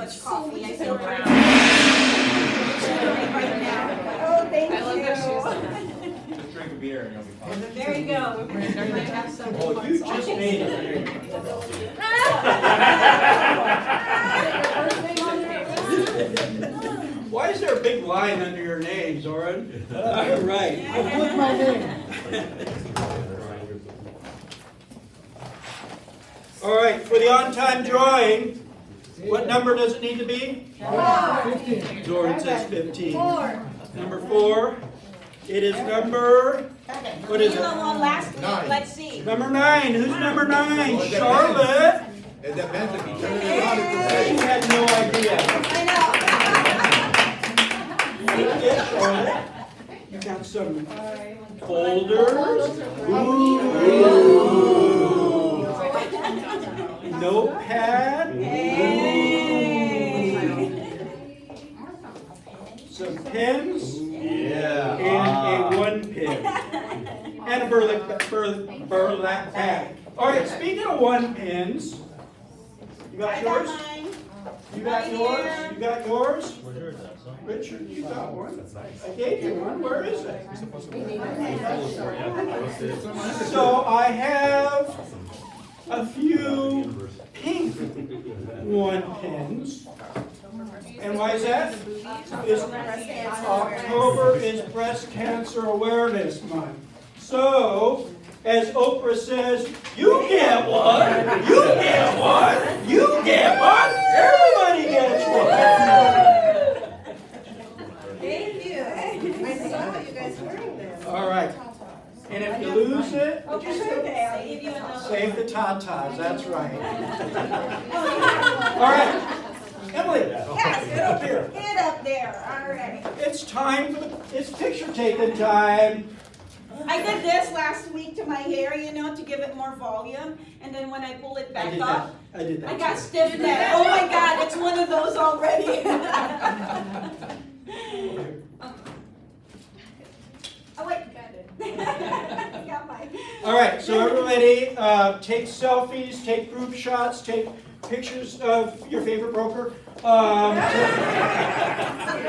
much coffee. I feel Right now. Oh, thank you. I love that Just drink a beer and you'll be fine. There you go. We're going to have some. Oh, you just made it. Why is there a big line under your name, Zoran? All right. I put my name. All right, for the on-time drawing, what number does it need to be? 15. Zoran says 15. 4. Number 4. It is number, what is You know it? what, last week, 9. let's see. Number 9. Who's number 9? Charlotte. It depends if you turn it around, it's the She same. had no idea. I Yeah, Charlotte. You got some folders. Ooh. Notepad. know. Hey. Some pens. Yeah. And a 1 pin. And a burlap bag. All right, speaking of 1 pins, you got I got yours? mine. You got Right yours? here. You got yours? Richard, you got one? I gave you one. Where is it? So I have a few pink 1 pins. And why is that? October is Breast Cancer Awareness Month. So, as Oprah says, you get one, you get one, you get one, everybody gets one. Thank you. I saw you guys wearing this. All right. And if you lose it, Okay, I'll give you another. save the tatas, that's right. All right. Emily, Yes, get up here. Get up there, all right. It's time for it's picture taking time. I did this last week to my hair, you know, to give it more volume, and then when I pull it back up, I did that. I got too. stiff neck. Oh my God, it's one of those already. Oh wait, got it. Got mine. All right, so everybody take selfies, take group shots, take pictures of your favorite broker. There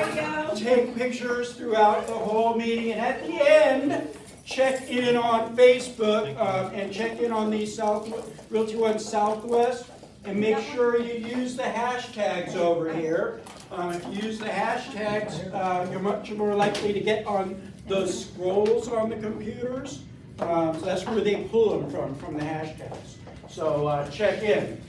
you go. Take pictures throughout the whole meeting, and at the end, check in on Facebook and check in on the Realty One Southwest, and make sure you use the hashtags over here. If you use the hashtags, you're much more likely to get on those scrolls on the computers. So that's where they pull them from the hashtags. So check in.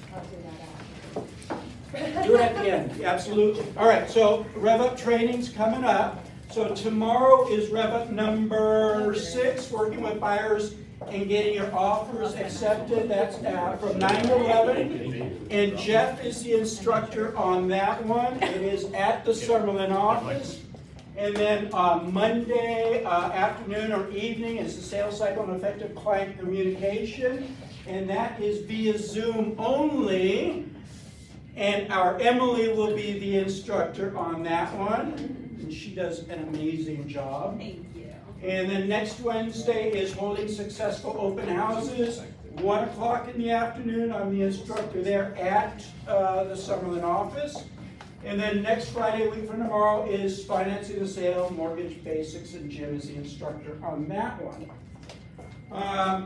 Do it at the end, absolutely. All right, so Rev Up training's coming up. So tomorrow is Rev Up number 6, working with buyers and getting your offers accepted. That's from 9 to 11. And Jeff is the instructor on that one. It is at the Summerlin office. And then Monday afternoon or evening is the sales cycle and effective client communication. And that is via Zoom only. And our Emily will be the instructor on that one. And she does an amazing job. Thank you. And then next Wednesday is holding successful open houses, 1 o'clock in the afternoon. I'm the instructor there at the Summerlin office. And then next Friday, a week from tomorrow, is financing the sale, mortgage basics, and Jim is the instructor on that one.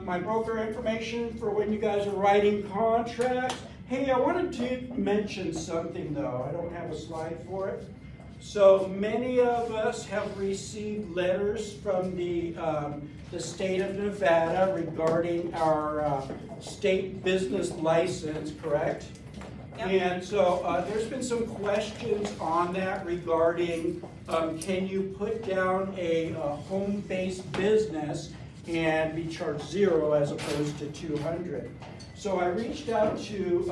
My broker information for when you guys are writing contracts. Hey, I wanted to mention something though. I don't have a slide for it. So many of us have received letters from the state of Nevada regarding our state business license, correct? Yep. And so there's been some questions on that regarding can you put down a home-based business and be charged 0 as opposed to 200. So I reached out to,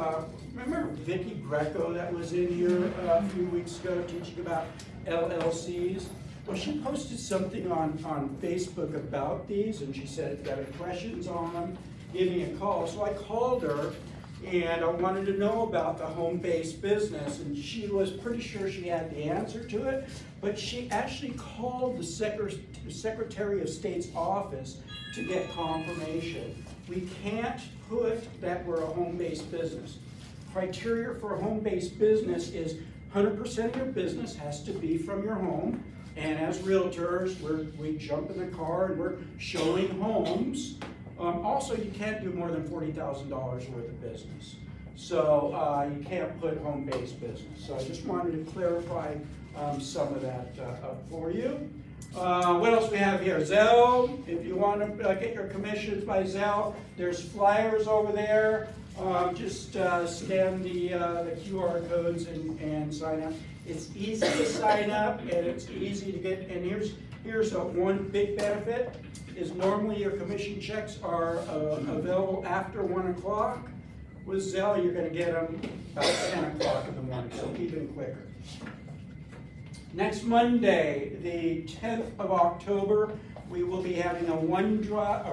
remember Vicki Greco that was in here a few weeks ago teaching about LLCs? Well, she posted something on Facebook about these, and she said, if you have any questions on them, give me a call. So I called her, and I wanted to know about the home-based business, and she was pretty sure she had the answer to it, but she actually called the Secretary of State's office to get confirmation. We can't put that we're a home-based business. criteria for a home-based business is 100% of your business has to be from your home. And as realtors, we jump in the car and we're showing homes. Also, you can't do more than $40,000 worth of business. So you can't put home-based business. So I just wanted to clarify some of that up for you. What else we have here? Zelle, if you want to get your commissions by Zelle, there's flyers over there. Just scan the QR codes and sign up. It's easy to sign up and it's easy to get, and here's one big benefit, is normally your commission checks are available after 1 o'clock. With Zelle, you're going to get them about 10 o'clock in the morning, so even quicker. Next Monday, the 10th of October, we will be having a blood drive.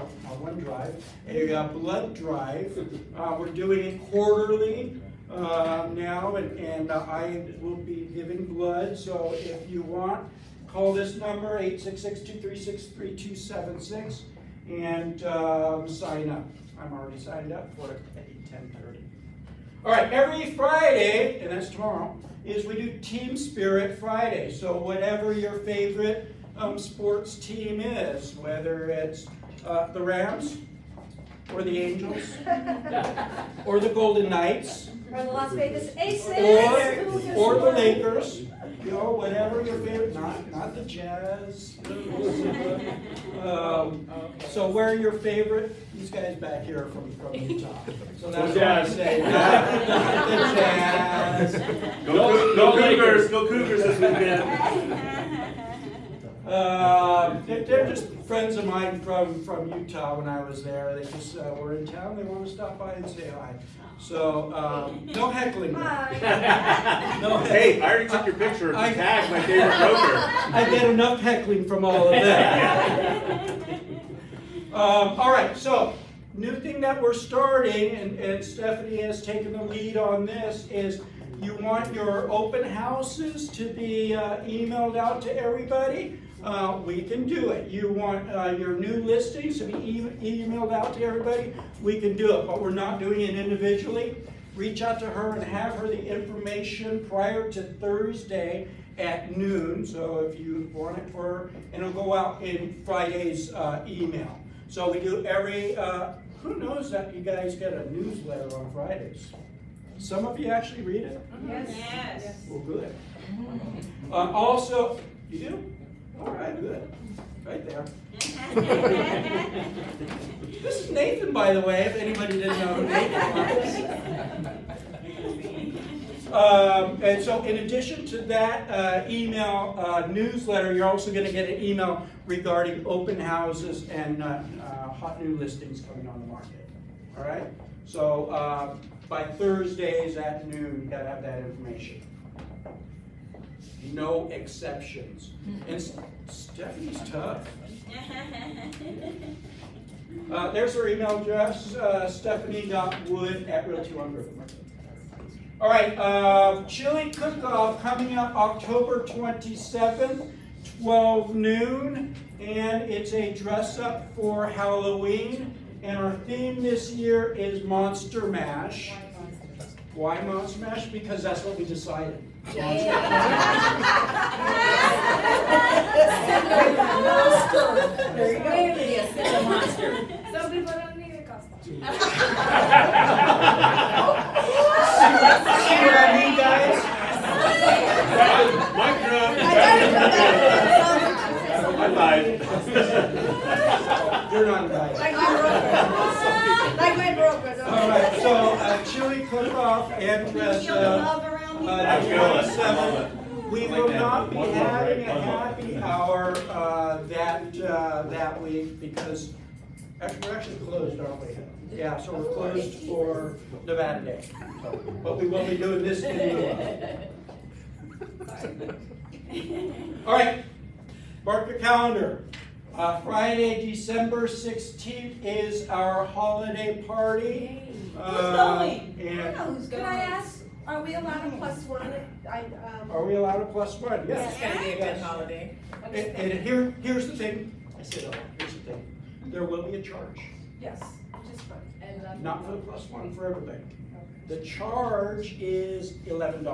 We're doing it quarterly now, and I will be giving blood. So if you want, call this number, 866-236-3276, and sign up. I'm already signed up for it at 10:30. All right, every Friday, and that's tomorrow, is we do Team Spirit Friday. So whatever your favorite sports team is, whether it's the Rams, or the Angels, or the Golden Knights, Or the Las Vegas Aces. or the Lakers, you know, whatever your favorite, not the Jazz. So where are your favorite? These guys back here are from Utah. So that's why I say not the Jazz. Go Cougars, go Cougars this weekend. They're just friends of mine from Utah when I was there. They just were in town. They want to stop by and say hi. So no heckling. No Hey, I already took your picture and tagged my favorite broker. I get enough heckling from all of them. All right, so new thing that we're starting, and Stephanie has taken the lead on this, is you want your open houses to be emailed out to everybody. We can do it. You want your new listings to be emailed out to everybody. We can do it, but we're not doing it individually. Reach out to her and have her the information prior to Thursday at noon. So if you want it for her, and it'll go out in Friday's email. So we do every, who knows that you guys get a newsletter on Fridays? Some of you actually read it? Yes. Well, good. Also, you do? All right, good. Right there. This is Nathan, by the way, if anybody didn't know who Nathan was. And so in addition to that email newsletter, you're also going to get an email regarding open houses and hot new listings coming on the market. All right? So by Thursdays at noon, you got to have that information. No exceptions. And Stephanie's tough. There's her email address, stephanie.wood@realty1group. All right, chili cook-off coming up October 27th, 12 noon, and it's a dress-up for Halloween. And our theme this year is Monster Mash. Why Monster Mash? Because that's what we decided. Monster. There you go. Yes, it's a monster. Some people don't need a costume. See what I mean, guys? Mic drop. High five. You're not invited. Like my broker. All right, so chili cook-off and dress Feel the love around you. That's good. 27th. We will not be having a happy hour that week because we're actually closed, aren't we? Yeah, so we're closed for Nevada Day. But we will be doing this in lieu of. All right, mark your calendar. Friday, December 16th is our holiday party. Who's going? And Can I ask, are we allowed a +1? are we allowed a +1? Yes. It's gonna be a good holiday. And here's the thing. I said, here's the thing. There will be a charge. Yes, which is fine. And that? Not for the +1, for everybody. The charge is $11.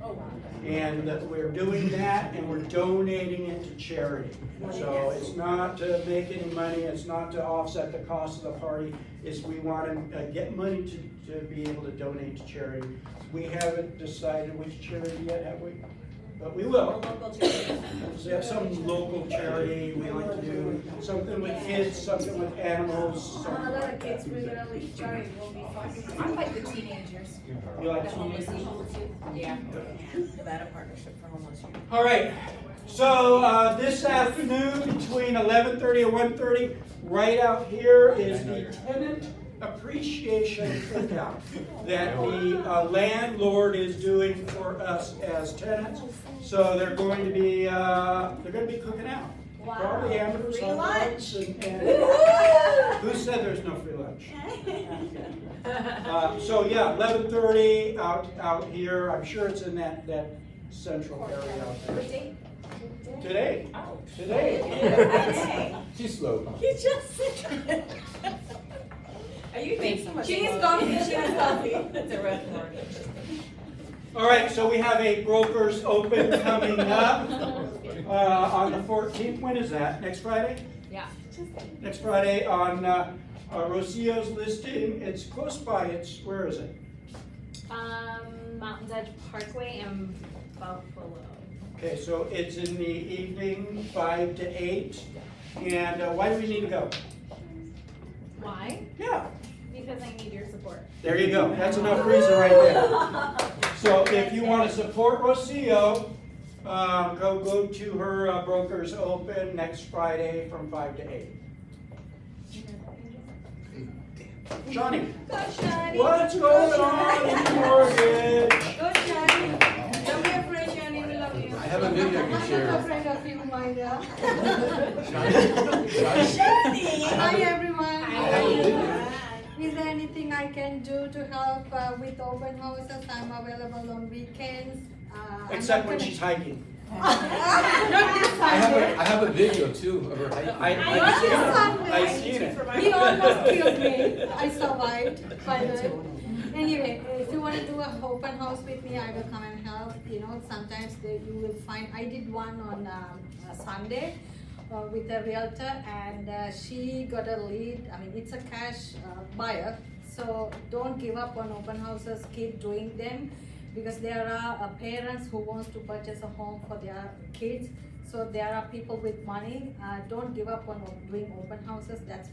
Oh, wow. And we're doing that and we're donating it to charity. So it's not to make any money, it's not to offset the cost of the party, it's we want to get money to be able to donate to charity. We haven't decided which charity yet, have we? But we will. We have some local charity, we like to do something with kids, something with animals. A something lot like of kids, that. we're gonna leave charity, will be fun. I like the teenagers. You like The homeless teenagers? youth. Yeah. That a partnership for homeless youth. All right, so this afternoon between 11:30 and 1:30, right out here is the tenant appreciation cookout that the landlord is doing for us as tenants. So they're going to be cooking out. Probably hamburgers, Free hot dogs, lunch. and who said there's no free lunch? So yeah, 11:30 out here. I'm sure it's in that central area out there. Today. Oh. Today. She's slow. You just said. Are you thinking so much? She needs coffee, she needs coffee. That's a red word. All right, so we have a brokers open coming up on the 14th. When is that? Next Friday? Yeah. Next Friday on Rocio's listing. It's close by. Where is it? Mountain's Edge Parkway and Buffalo. Okay, so it's in the evening, 5 to 8. And why do we need to go? Why? Yeah, Because I need your support. there you go. That's enough reason right there. So if you want to support Rocio, go to her brokers open next Friday from 5 to 8. Johnny, Go, Shani. what's going on in mortgage? Go, Shani. Don't be afraid, Shani, we love you. I have a video I can share. I'm not afraid of you, Minda. Shani. Hi, everyone. I have a video. Is there anything I can do to help with open houses? I'm available on weekends. I'm Except not when gonna- she's hiking. Not this Sunday. I have a video too of her hiking. Not this Sunday. I seen it. He almost killed me. I survived, by the way. Anyway, if you want to do an open house with me, I will come and help. You know, sometimes you will find. I did one on Sunday with a realtor, and she got a lead. I mean, it's a cash buyer, so don't give up on open houses. Keep doing them. Because there are parents who wants to purchase a home for their kids. So there are people with money. Don't give up on doing open houses. That's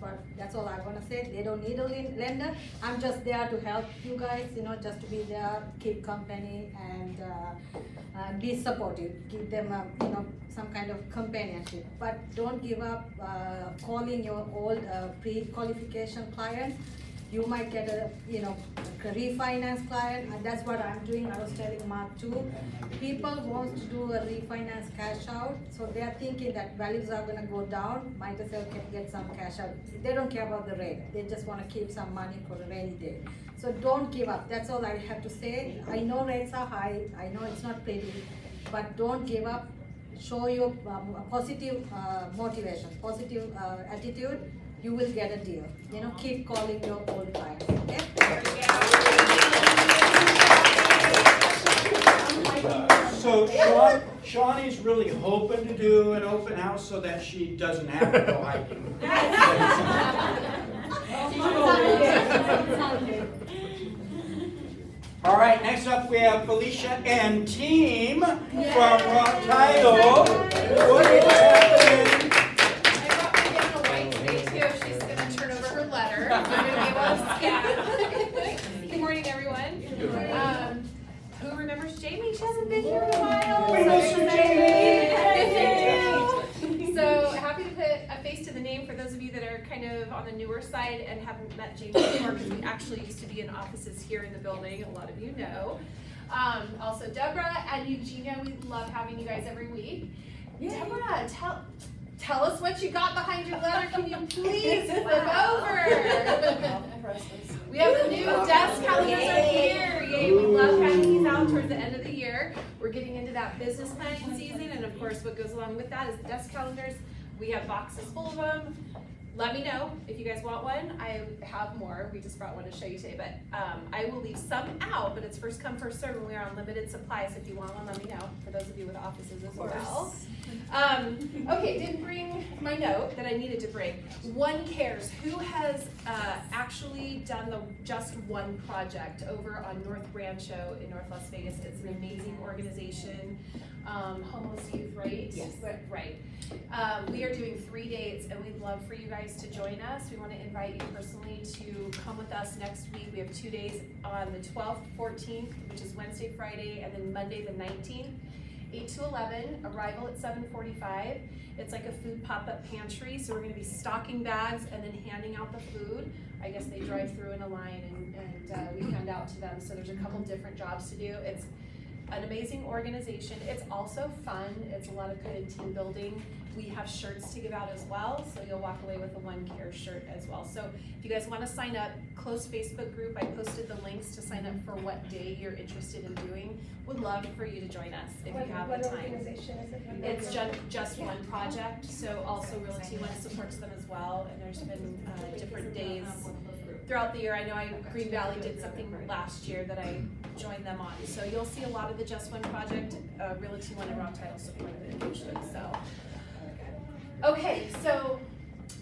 all I want to say. They don't need a lender. I'm just there to help you guys. You know, just to be there, keep company, and be supportive. Give them some kind of companionship. But don't give up calling your old pre-qualification clients. You might get a refinance client, and that's what I'm doing. I was telling Mark too. People want to do a refinance cash out, so they are thinking that values are gonna go down, might as well get some cash out. They don't care about the rate, they just wanna keep some money for a rainy day. So don't give up, that's all I have to say. I know rates are high, I know it's not pretty, but don't give up. Show your positive motivation, positive attitude. You will get a deal. You know, keep calling your old clients, okay? So Shawnee's really hoping to do an open house so that she doesn't have to go hiking. All right, next up we have Felicia and team from Rock Title. What is happening? She's gonna turn over her letter. I'm gonna be able to scan. Good morning, everyone. Who remembers Jamie? She hasn't been here in a while. We miss you, Jamie. So happy to put a face to the name for those of you that are kind of on the newer side and haven't met Jamie before, because we actually used to be in offices here in the building. A lot of you know. Also Deborah and Eugenia, we love having you guys every week. Deborah, tell us what you got behind your letter. Can you please flip over? We have the new desk calendars up here. Yay, we love having these out towards the end of the year. We're getting into that business planning season, and of course what goes along with that is the desk calendars. We have boxes full of them. let me know if you guys want one. I have more. We just brought one to show you today, but I will leave some out, but it's first come, first served, and we are on limited supply, so if you want one, let me know, for those of you with offices as well. Okay, didn't bring my note that I needed to bring. One Cares, who has actually done the Just One project over on North Rancho in North Las Vegas? It's an amazing organization, homeless youth, right? Yes. Right. We are doing 3 dates, and we'd love for you guys to join us. We want to invite you personally to come with us next week. We have 2 days on the 12th, 14th, which is Wednesday, Friday, and then Monday the 19th. 8 to 11, arrival at 7:45. It's like a food pop-up pantry, so we're gonna be stocking bags and then handing out the food. I guess they drive through in a line and we hand out to them, so there's a couple different jobs to do. It's an amazing organization. It's also fun. It's a lot of good team building. We have shirts to give out as well, so you'll walk away with a One Care shirt as well. So if you guys wanna sign up, closed Facebook group, I posted the links to sign up for what day you're interested in doing. Would love for you to join us if you have the time. What organization is it? It's Just One Project, so also Realty One supports them as well, and there's been different days throughout the year. I know Green Valley did something last year that I joined them on, so you'll see a lot of the Just One Project, Realty One and Rock Title supported it usually, so. Okay, so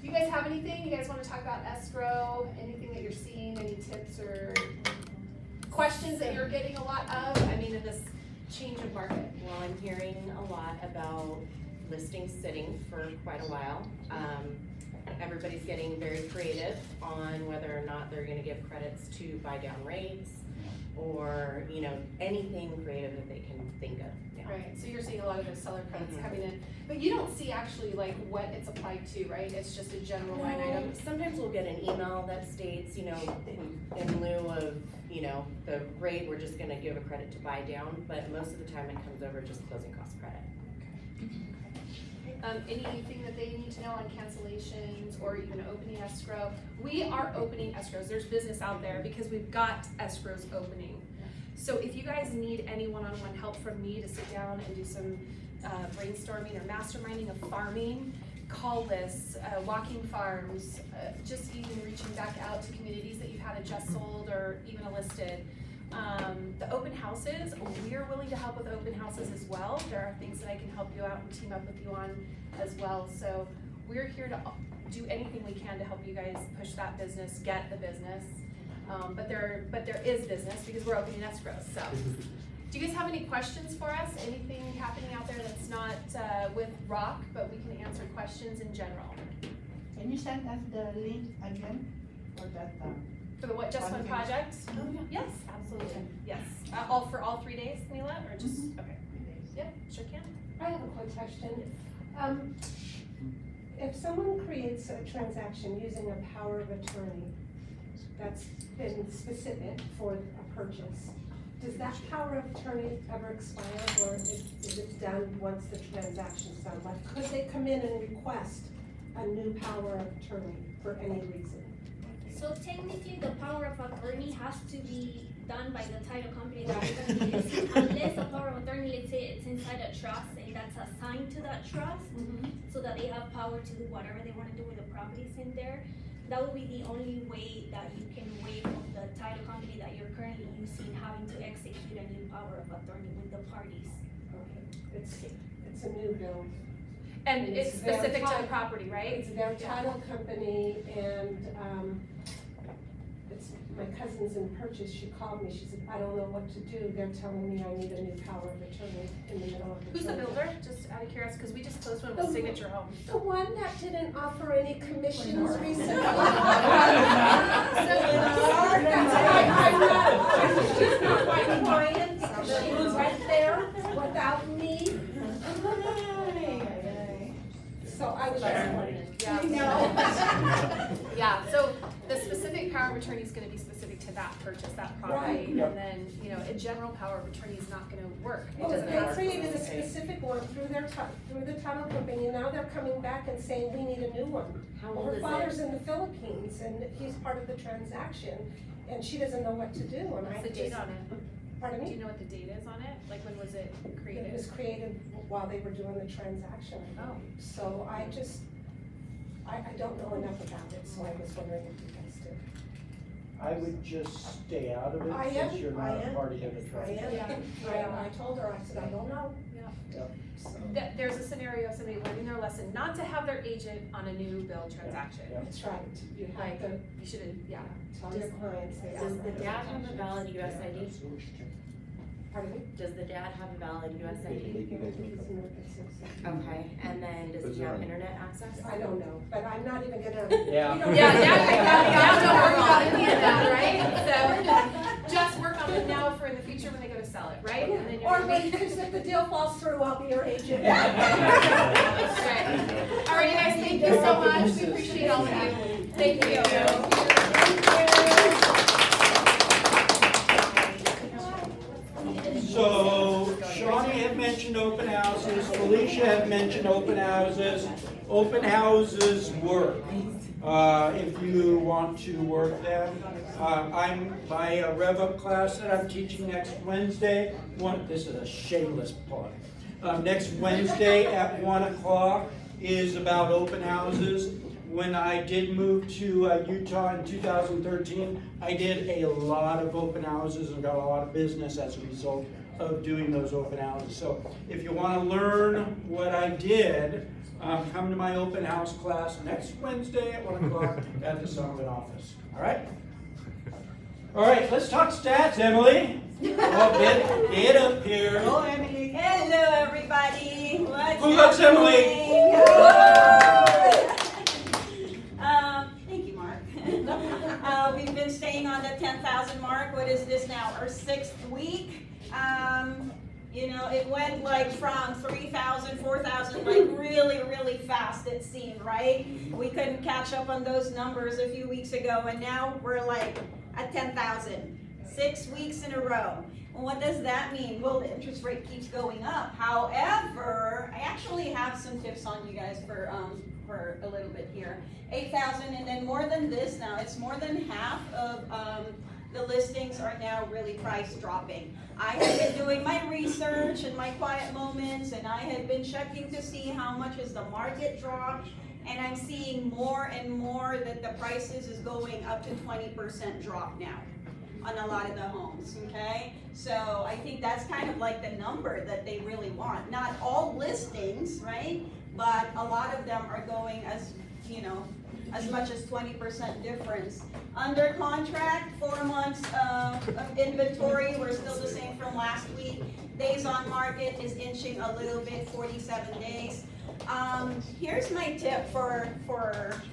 you guys have anything? You guys wanna talk about escrow, anything that you're seeing, any tips or questions that you're getting a lot of? I mean, in this change of market. Well, I'm hearing a lot about listings sitting for quite a while. Everybody's getting very creative on whether or not they're gonna give credits to buy down rates or, you know, anything creative that they can think of now. Right, so you're seeing a lot of those seller credits coming in, but you don't see actually like what it's applied to, right? It's just a general line item. Sometimes we'll get an email that states, you know, in lieu of, you know, the rate, we're just gonna give a credit to buy down, but most of the time it comes over just closing cost credit. Anything that they need to know on cancellations or even opening escrow? We are opening escrows. There's business out there because we've got escrows opening. So if you guys need any one-on-one help from me to sit down and do some brainstorming or masterminding of farming, call lists, walking farms, just even reaching back out to communities that you've had a just sold or even a listed. The open houses, we're willing to help with open houses as well. There are things that I can help you out and team up with you on as well. So we're here to do anything we can to help you guys push that business, get the business. But there is business because we're opening escrows. So, do you guys have any questions for us? Anything happening out there that's not with Rock, but we can answer questions in general? Can you send us the link again for that? For the what, Just One project? Oh, yeah. Yes, absolutely, yes. All for all 3 days, Mila, or just, okay? Yeah, sure can. I have a quick question. If someone creates a transaction using a power of attorney that's been specific for a purchase, does that power of attorney ever expire, or is it done once the transaction's done? Like, could they come in and request a new power of attorney for any reason? So technically, the power of attorney has to be done by the title company that we're gonna be listing, unless the power of attorney, let's say it's inside a trust and that's assigned to that trust, so that they have power to do whatever they wanna do with the properties in there. That would be the only way that you can waive the title company that you're currently using having to execute a new power of attorney with the parties. Okay, it's a new bill. And it's specific to the title- property, right? It's their title company, and, it's my cousin's in purchase. She called me, she said, I don't know what to do, they're telling me I need a new power of attorney in the middle of the. Who's the builder, just out of curiosity, because we just closed one with Signature Homes. The one that didn't offer any commissions recently. She's not my client, she was right there without me. So I was just wondering. Yeah, so the specific power of attorney is gonna be specific to that purchase, that property, Right. and then, you know, a general power of attorney is not gonna work. It Well, doesn't they have. created a specific one through through the title company, and now they're coming back and saying, we need a new one. How Well, old her is father's it? in the Philippines, and he's part of the transaction, and she doesn't know what to do, and I What's the just. date on it? Pardon Do you me? know what the date is on it? Like, when was it It created? was created while they were doing the transaction. Oh. So I don't know enough about it, so I was wondering if you guys did. I would just stay out of it I since am, you're I not a am. party to the I transaction. am, I told her, I said, I don't know. So, There's a scenario of somebody learning their lesson, not to have their agent on a new bill transaction. Yeah. that's right, you have Like, to you should, yeah. tell your clients they Does are. the dad have a valid US ID? Pardon me? Does the dad have a valid US ID? He's American citizen. Okay, and then does he have internet access? I don't know, but I'm not even gonna. Yeah. we don't- Now don't worry about any of that, right? So, just work on it now for in the future when they go to sell it, right? And then you're Or gonna when, be. because if the deal falls through, I'll be your agent. Right. All right, you guys, thank you so much. We appreciate all of you. Thank you. So Shawnee had mentioned open houses, Felicia had mentioned open houses. Open houses work, if you want to work them. My Rev Up class that I'm teaching next Wednesday, this is a shameless plug. Next Wednesday at 1 o'clock is about open houses. When I did move to Utah in 2013, I did a lot of open houses and got a lot of business as a result of doing those open houses. So if you want to learn what I did, come to my open house class next Wednesday at 1 o'clock at the Sullivan office. All right? All right, let's talk stats, Emily. Oh, get up here. Hello, Emily. Hello, everybody. What's Who loves Emily? Thank you, Mark. We've been staying on the 10,000 mark. What is this now? Our 6th week. You know, it went like from 3,000, 4,000, like really, really fast it seemed, right? We couldn't catch up on those numbers a few weeks ago, and now we're like at 10,000. 6 weeks in a row. Well, what does that mean? Well, the interest rate keeps going up. However, I actually have some tips on you guys for a little bit here. 8,000, and then more than this now. It's more than half of the listings are now really price dropping. I have been doing my research and my quiet moments, and I have been checking to see how much is the market drop, and I'm seeing more and more that the prices is going up to 20% drop now on a lot of the homes, okay? So I think that's kind of like the number that they really want. Not all listings, right? But a lot of them are going as, you know, as much as 20% difference. Under contract, 4 months of inventory, we're still the same from last week. Days on market is inching a little bit, 47 days. Here's my tip for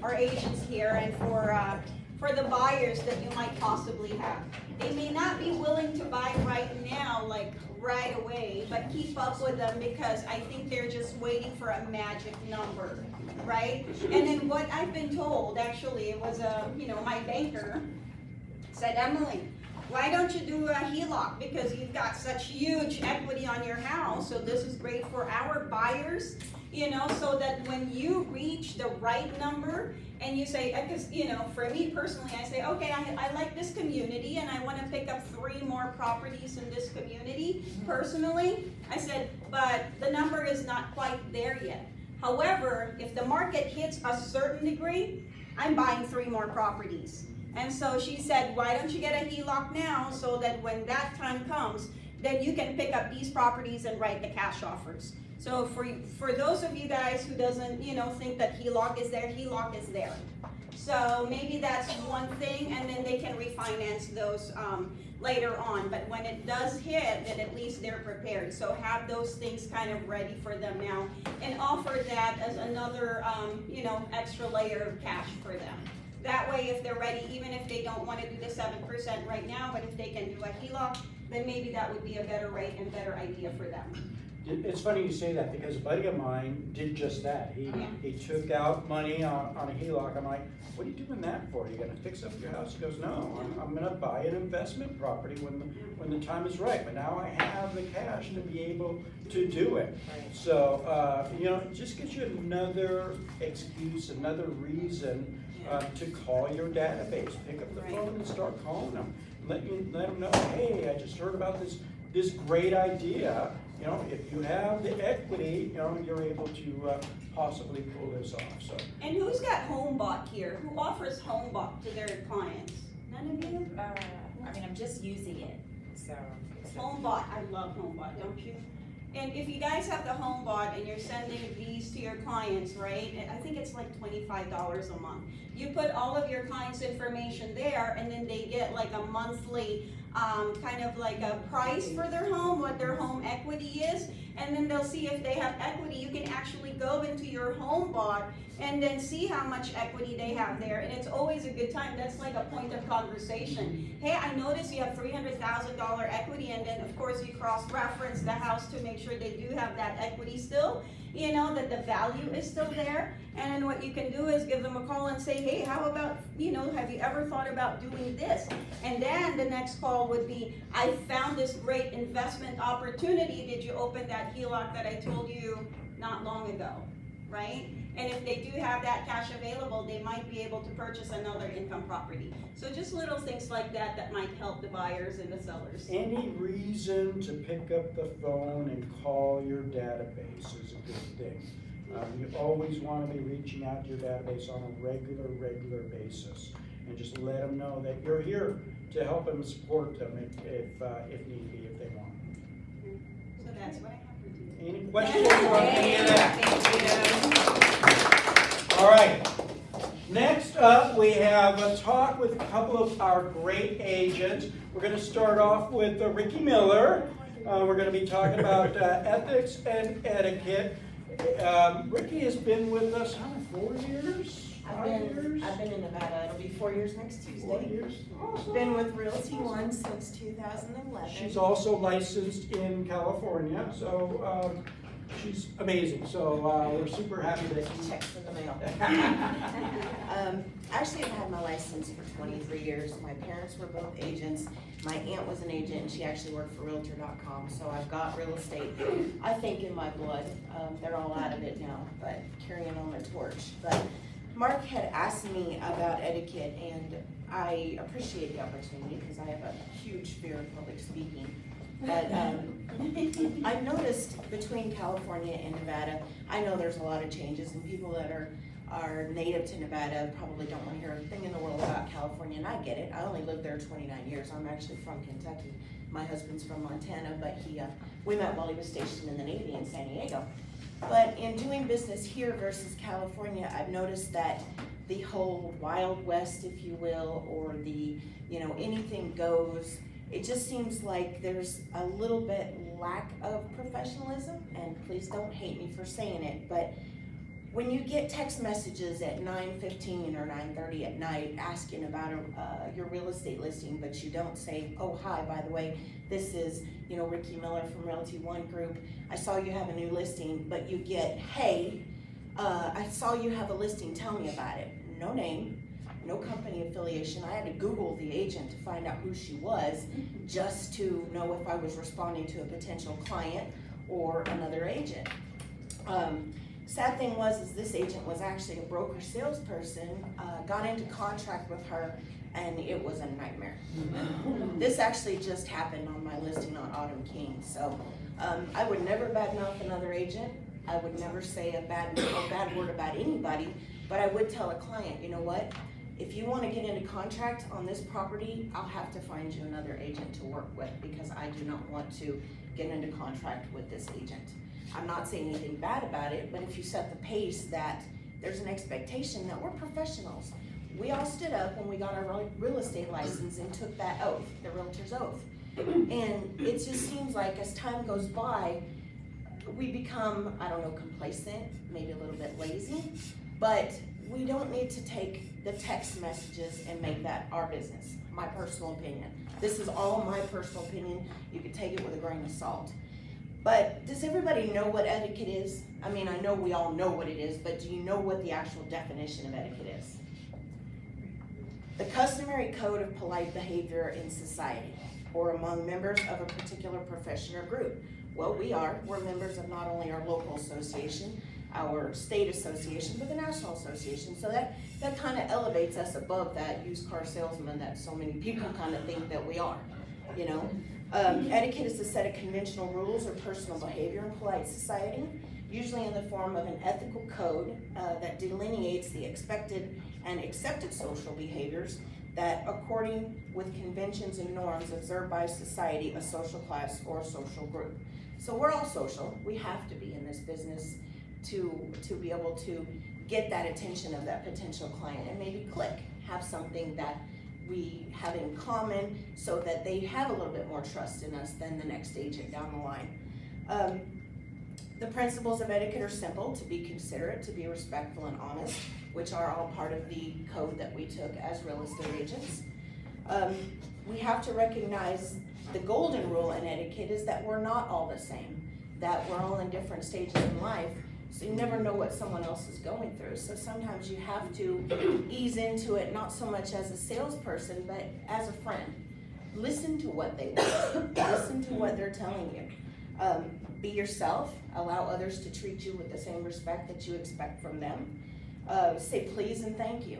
our agents here and for the buyers that you might possibly have. They may not be willing to buy right now, like right away, but keep up with them because I think they're just waiting for a magic number, right? And then what I've been told, actually, it was my banker said, Emily, why don't you do a HELOC? Because you've got such huge equity on your house, so this is great for our buyers, you know, so that when you reach the right number and you say, because, you know, for me personally, I say, okay, I like this community and I want to pick up 3 more properties in this community. Personally, I said, but the number is not quite there yet. However, if the market hits a certain degree, I'm buying 3 more properties. And so she said, why don't you get a HELOC now so that when that time comes, then you can pick up these properties and write the cash offers. So for those of you guys who doesn't, you know, think that HELOC is there, HELOC is there. So maybe that's one thing, and then they can refinance those later on. But when it does hit, then at least they're prepared. So have those things kind of ready for them now, and offer that as another, extra layer of cash for them. That way, if they're ready, even if they don't want to do the 7% right now, but if they can do a HELOC, then maybe that would be a better rate and better idea for them. It's funny you say that because a buddy of mine did just that. He took out money on a HELOC. I'm like, what are you doing that for? You gonna fix up your house? He goes, no, I'm gonna buy an investment property when the time is right. But now I have the cash to be able to do it. So, it just gives you another excuse, another reason to call your database. Pick up the phone and start calling them. Let them know, hey, I just heard about this great idea. you know, if you have the equity, you know, you're able to possibly pull this off, so. And who's got HomeBot here? Who offers HomeBot to their clients? None of you? I mean, I'm just using it, so. HomeBot, I love HomeBot, don't you? And if you guys have the HomeBot and you're sending these to your clients, right? I think it's like $25 a month. You put all of your clients' information there, and then they get like a monthly, kind of like a price for their home, what their home equity is, and then they'll see if they have equity. You can actually go into your HomeBot and then see how much equity they have there, and it's always a good time. That's like a point of conversation. Hey, I noticed you have $300,000 equity, and then of course you cross-reference the house to make sure they do have that equity still, you know, that the value is still there. And then what you can do is give them a call and say, hey, how about, you know, have you ever thought about doing this? And then the next call would be, I found this great investment opportunity. Did you open that HELOC that I told you not long ago, right? And if they do have that cash available, they might be able to purchase another income property. So just little things like that that might help the buyers and the sellers. Any reason to pick up the phone and call your database is a good thing. You always want to be reaching out to your database on a regular basis, and just let them know that you're here to help them and support them if need be, if they want. So that's what I have for you. Any questions on any of that? All right. Next up, we have a talk with a couple of our great agents. We're going to start off with Ricky Miller. We're going to be talking about ethics and etiquette. Ricky has been with us, how many, 4 years? 5 years? I've been in Nevada, it'll be 4 years next Tuesday. 4 years? Awesome. Been with Realty One since 2011. She's also licensed in California, so she's amazing. So we're super happy that you... Checks in the mail. Actually, I've had my license for 23 years. My parents were both agents. My aunt was an agent, and she actually worked for Realtor.com. So I've got real estate, I think, in my blood. They're all out of it now, but carrying on the torch. But Mark had asked me about etiquette, and I appreciate the opportunity because I have a huge fear of public speaking. But I've noticed between California and Nevada, I know there's a lot of changes, and people that are native to Nevada probably don't want to hear a thing in the world about California, and I get it. I only lived there 29 years. I'm actually from Kentucky. My husband's from Montana, but we met while he was stationed in the Navy in San Diego. But in doing business here versus California, I've noticed that the whole Wild West, if you will, or the, you know, anything goes, it just seems like there's a little bit lack of professionalism, and please don't hate me for saying it, but when you get text messages at 9:15 or 9:30 at night asking about your real estate listing, but you don't say, oh, hi, by the way, this is, you know, Ricky Miller from Realty One Group. I saw you have a new listing, but you get, hey, I saw you have a listing, tell me about it. No name, no company affiliation. I had to Google the agent to find out who she was, just to know if I was responding to a potential client or another agent. Sad thing was this agent was actually a broker salesperson, got into contract with her, and it was a nightmare. This actually just happened on my listing on Autumn King. So I would never badmouth another agent. I would never say a bad word about anybody, but I would tell a client, you know what? If you want to get into contract on this property, I'll have to find you another agent to work with, because I do not want to get into contract with this agent. I'm not saying anything bad about it, but if you set the pace that there's an expectation that we're professionals. We all stood up when we got our real estate license and took that oath, the realtor's oath. And it just seems like as time goes by, we become, I don't know, complacent, maybe a little bit lazy, but we don't need to take the text messages and make that our business, my personal opinion. This is all my personal opinion. You can take it with a grain of salt. But does everybody know what etiquette is? I mean, I know we all know what it is, but do you know what the actual definition of etiquette is? The customary code of polite behavior in society or among members of a particular profession or group. Well, we're members of not only our local association, our state association, but the national association. So that kind of elevates us above that used car salesman that so many people kind of think that we are, you know. Etiquette is a set of conventional rules or personal behavior in polite society, usually in the form of an ethical code that delineates the expected and accepted social behaviors that, according with conventions and norms observed by society, a social class or social group. So we're all social. We have to be in this business to be able to get that attention of that potential client and maybe click, have something that we have in common so that they have a little bit more trust in us than the next agent down the line. The principles of etiquette are simple: to be considerate, to be respectful and honest, which are all part of the code that we took as real estate agents. We have to recognize the golden rule in etiquette is that we're not all the same, that we're all in different stages in life, so you never know what someone else is going through. So sometimes you have to ease into it, not so much as a salesperson, but as a friend. Listen to what they want, listen to what they're telling you. Be yourself, allow others to treat you with the same respect that you expect from them. Say please and thank you.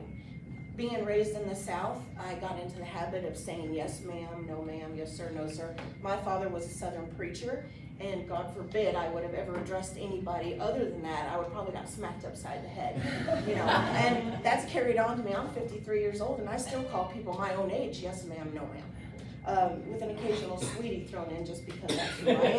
Being raised in the South, I got into the habit of saying yes ma'am, no ma'am, yes sir, no sir. My father was a Southern preacher, and God forbid I would have ever addressed anybody other than that. I would probably got smacked upside the head, you know. And that's carried on to me. I'm 53 years old, and I still call people my own age yes ma'am, no ma'am. With an occasional sweetie thrown in just because that's who I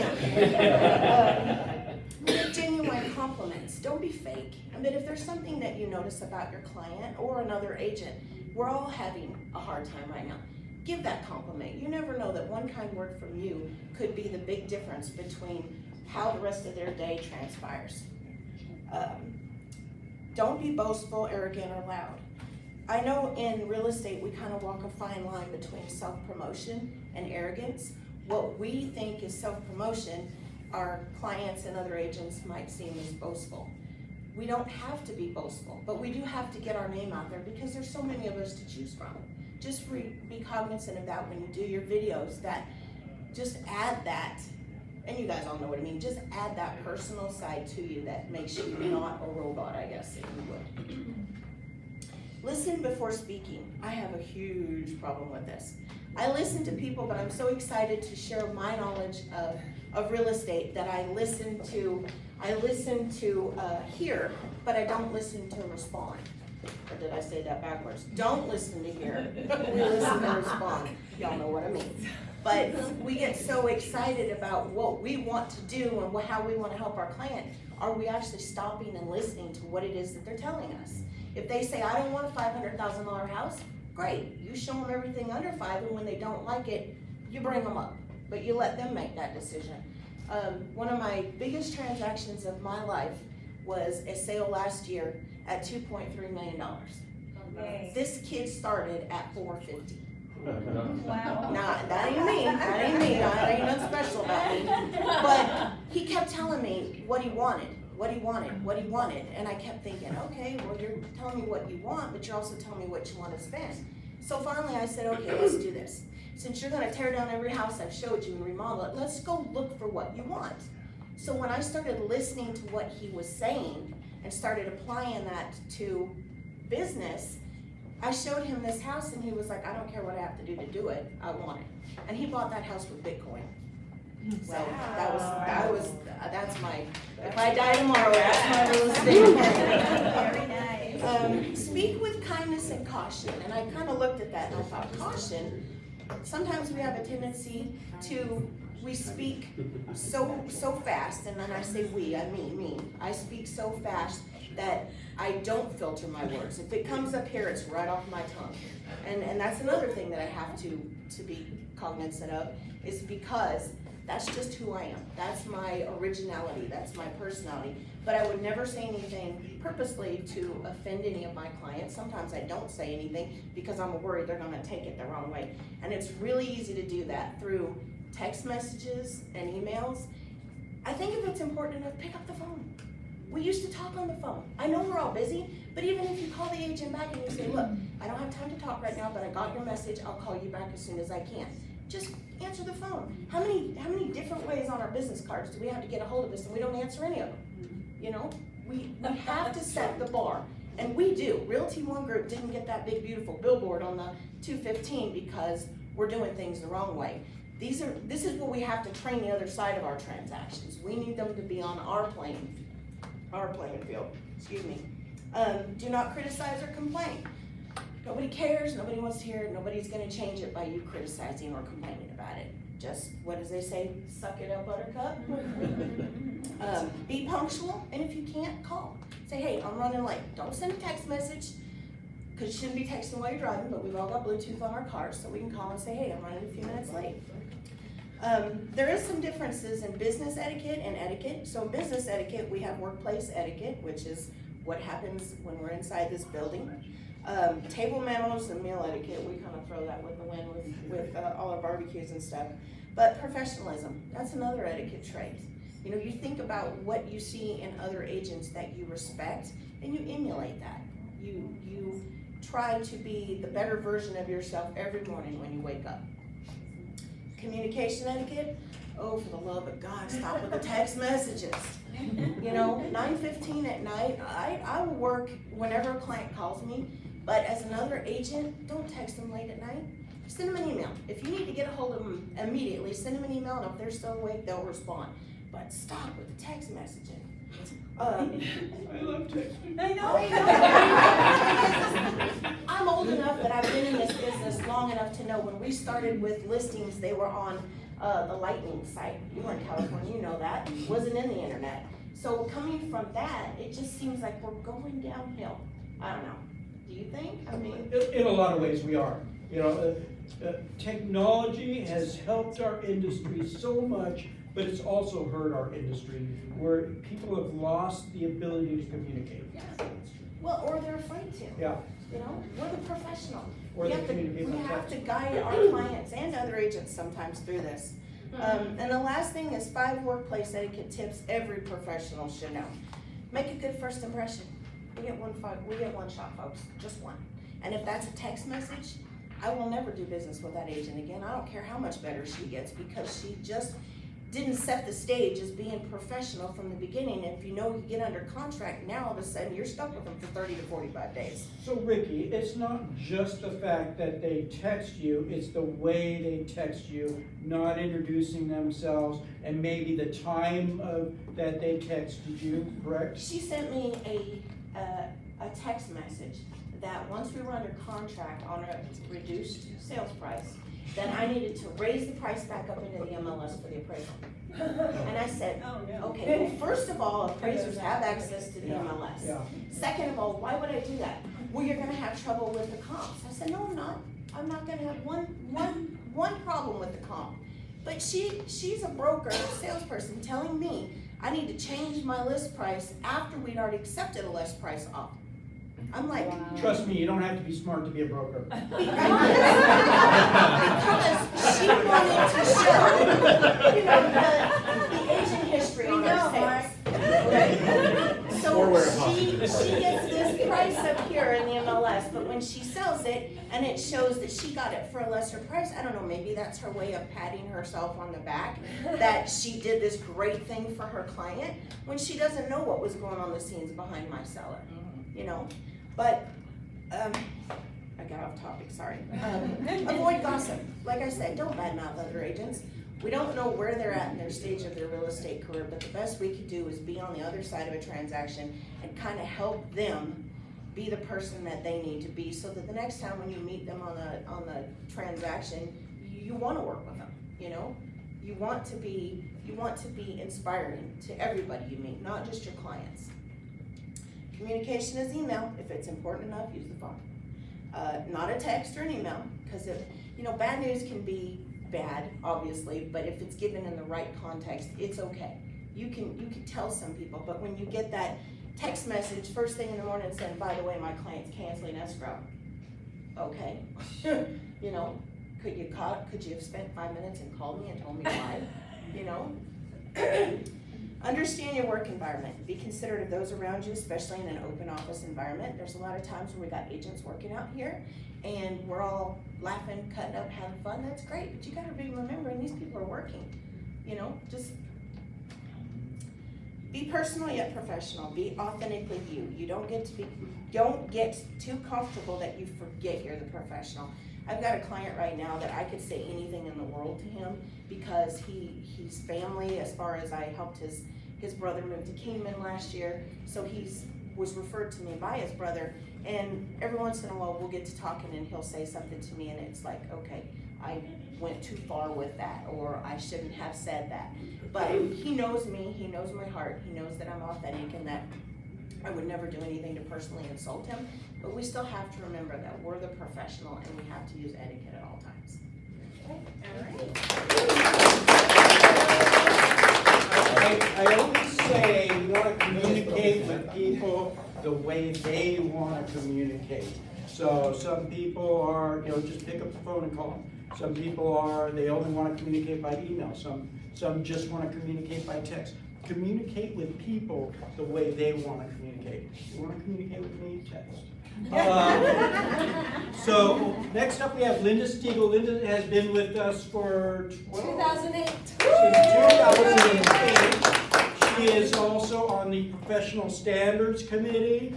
am. Make genuine compliments, don't be fake. I mean, if there's something that you notice about your client or another agent, we're all having a hard time right now. Give that compliment. You never know that one kind word from you could be the big difference between how the rest of their day transpires. Don't be boastful, arrogant, or loud. I know in real estate, we kind of walk a fine line between self-promotion and arrogance. What we think is self-promotion, our clients and other agents might seem as boastful. We don't have to be boastful, but we do have to get our name out there because there's so many of us to choose from. Just be cognizant of that when you do your videos, that just add that, and you guys all know what I mean, just add that personal side to you that makes you not a robot, I guess, if you would. Listen before speaking. I have a huge problem with this. I listen to people, but I'm so excited to share my knowledge of real estate that I listen to hear, but I don't listen to respond. Or did I say that backwards? Don't listen to hear, we listen to respond. Y'all know what I mean. But we get so excited about what we want to do and how we want to help our client. Are we actually stopping and listening to what it is that they're telling us? If they say, I don't want a $500,000 house, great. You show them everything under $5, and when they don't like it, you bring them up. But you let them make that decision. One of my biggest transactions of my life was a sale last year at $2.3 million. Okay. This kid started at $450. Wow. Nah, that ain't me, that ain't nothing special about me. But he kept telling me what he wanted. And I kept thinking, okay, well, you're telling me what you want, but you're also telling me what you want to spend. So finally I said, okay, let's do this. Since you're gonna tear down every house I've showed you and remodel it, let's go look for what you want. So when I started listening to what he was saying and started applying that to business, I showed him this house and he was like, I don't care what I have to do to do it, I want it. And he bought that house with Bitcoin. So that's my, if I die tomorrow, that's my real estate. Very nice. Speak with kindness and caution. And I kind of looked at that and I thought, caution, sometimes we have a tendency we speak so fast, and then I say we, I mean me. I speak so fast that I don't filter my words. If it comes up here, it's right off my tongue. And that's another thing that I have to be cognizant of, is because that's just who I am. That's my originality, that's my personality. But I would never say anything purposely to offend any of my clients. Sometimes I don't say anything because I'm worried they're gonna take it the wrong way. And it's really easy to do that through text messages and emails. I think if it's important enough, pick up the phone. We used to talk on the phone. I know we're all busy, but even if you call the agent back and you say, look, I don't have time to talk right now, but I got your message, I'll call you back as soon as I can. Just answer the phone. How many different ways on our business cards do we have to get a hold of us and we don't answer any of them? You know, we have to set the bar, and we do. Realty One Group didn't get that big beautiful billboard on the 215 because we're doing things the wrong way. this is what we have to train the other side of our transactions. We need them to be on our playing field, excuse me. Do not criticize or complain. Nobody cares, nobody wants to hear it, nobody's gonna change it by you criticizing or complaining about it. Just, what does they say, suck it up, buttercup? Be punctual, and if you can't, call. Say, hey, I'm running late. Don't send a text message, because you shouldn't be texting while you're driving, but we've all got Bluetooth on our cars, so we can call and say, hey, I'm running a few minutes late. There is some differences in business etiquette and etiquette. So in business etiquette, we have workplace etiquette, which is what happens when we're inside this building. Table manners and meal etiquette, we kind of throw that with the wind with all our barbecues and stuff. But professionalism, that's another etiquette trait. You know, you think about what you see in other agents that you respect, and you emulate that. You try to be the better version of yourself every morning when you wake up. Communication etiquette, oh, for the love of God, stop with the text messages. You know, 9:15 at night, I will work whenever a client calls me, but as another agent, don't text them late at night. Send them an email. If you need to get a hold of them immediately, send them an email, and if they're still awake, they'll respond. But stop with the text messaging. I love texting. I know. I'm old enough that I've been in this business long enough to know when we started with listings, they were on the Lightning site. You were in California, you know that. It wasn't in the internet. So coming from that, it just seems like we're going downhill. I don't know. Do you think? I mean, In a lot of ways, we are. You know, technology has helped our industry so much, but it's also hurt our industry, where people have lost the ability to communicate. well, or they're afraid to. Yeah. You know, we're the professional. Or We they have to, communicate we by have text. to guide our clients and other agents sometimes through this. And the last thing is 5 workplace etiquette tips every professional should know. Make a good first impression. We get one shot, folks, just one. And if that's a text message, I will never do business with that agent again. I don't care how much better she gets, because she just didn't set the stage as being professional from the beginning. And if you know you get under contract, now all of a sudden you're stuck with them for 30 to 45 days. So Ricky, it's not just the fact that they text you, it's the way they text you, not introducing themselves, and maybe the time that they texted you, correct? She sent me a text message that once we were under contract on a reduced sales price, then I needed to raise the price back up into the MLS for the appraisal. And I said, okay, well, first of all, appraisers have access to the MLS. Yeah. Second of all, why would I do that? Well, you're gonna have trouble with the comps. I said, no, I'm not. I'm not gonna have one problem with the comp. But she's a broker, a salesperson, telling me I need to change my list price after we'd already accepted a less price off. I'm like, Trust me, you don't have to be smart to be a broker. because she wanted to show, you know, the Asian history on our sales. Okay? So she gets this price up here in the MLS, but when she sells it and it shows that she got it for a lesser price, I don't know, maybe that's her way of patting herself on the back, that she did this great thing for her client, when she doesn't know what was going on the scenes behind my seller, you know? But, I got off topic, sorry. Avoid gossip. Like I said, don't badmouth other agents. We don't know where they're at in their stage of their real estate career, but the best we could do is be on the other side of a transaction and kind of help them be the person that they need to be, so that the next time when you meet them on the transaction, you want to work with them, you know? You want to be inspiring to everybody you meet, not just your clients. Communication is email. If it's important enough, use the phone. Not a text or an email, because bad news can be bad, obviously, but if it's given in the right context, it's okay. You can tell some people, but when you get that text message first thing in the morning saying, by the way, my client's canceling escrow. Okay. Could you have spent 5 minutes and called me and told me why? Understand your work environment. Be considerate of those around you, especially in an open office environment. There's a lot of times when we got agents working out here and we're all laughing, cutting up, having fun. That's great, but you gotta be remembering these people are working. Just be personal yet professional. Be authentically you. You don't get too comfortable that you forget you're the professional. I've got a client right now that I could say anything in the world to him because he's family, as far as I helped his brother move to Kingman last year, so was referred to me by his brother, and every once in a while we'll get to talking and he'll say something to me and it's like, okay, I went too far with that, or I shouldn't have said that. But he knows me, he knows my heart, he knows that I'm authentic and that I would never do anything to personally insult him, but we still have to remember that we're the professional and we have to use etiquette at all times. I always say you want to communicate with people the way they want to communicate. So some people are, just pick up the phone and call them. Some people they only want to communicate by email. Some just want to communicate by text. Communicate with people the way they want to communicate. You want to communicate with me? Text. So next up we have Linda Stiegel. Linda has been with us for 2008. Since 2008. She is also on the Professional Standards Committee.